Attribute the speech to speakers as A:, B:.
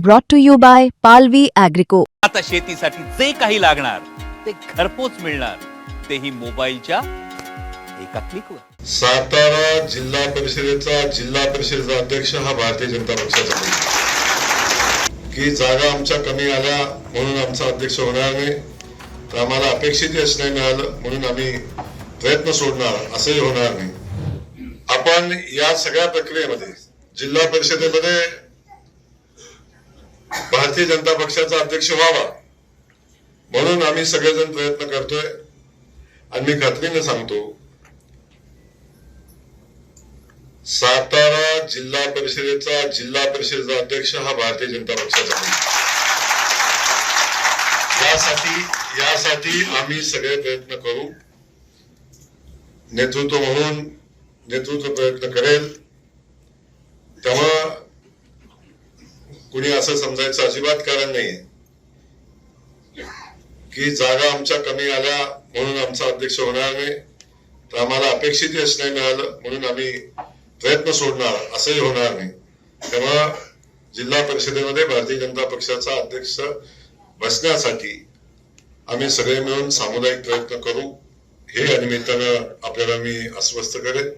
A: brought to you by Palvi Agrico.
B: आता शेतीसाठी जे काही लागणार ते घरपोच मिळणार, तेही मोबाईलच्या एका क्लिकवर.
C: सातारा जिल्हा परिषदेचा अध्यक्ष हा भारतीय जनता पक्षाचा आहे. की जागा आमच्या कमी आल्या म्हणून आमचा अध्यक्ष होणार नाही, तर आम्हाला अपेक्षित यश नाही मिळालं म्हणून आम्ही प्रयत्न सोडणार असंही होणार नाही. आपण या सगळ्या प्रक्रियेमध्ये जिल्हा परिषदेमध्ये भारतीय जनता पक्षाचा अध्यक्ष व्हावा म्हणून आम्ही सगळेजण प्रयत्न करतोय. आणि मी खात्रीने सांगतो, सातारा जिल्हा परिषदेचा अध्यक्ष हा भारतीय जनता पक्षाचा आहे. यासाठी आम्ही सगळे प्रयत्न करू. नेतृत्व म्हणून नेतृत्व प्रयत्न करेल. तेव्हा कुणी असं समजायचं अजिबात कारण नाहीये की जागा आमच्या कमी आल्या म्हणून आमचा अध्यक्ष होणार नाही, तर आम्हाला अपेक्षित यश नाही मिळालं म्हणून आम्ही प्रयत्न सोडणार असंही होणार नाही. तेव्हा जिल्हा परिषदेमध्ये भारतीय जनता पक्षाचा अध्यक्ष बसण्यासाठी आम्ही सगळे मिळून सामुदायिक प्रयत्न करू, हे या निमित्तानं आपल्याला मी आश्वस्त करेन.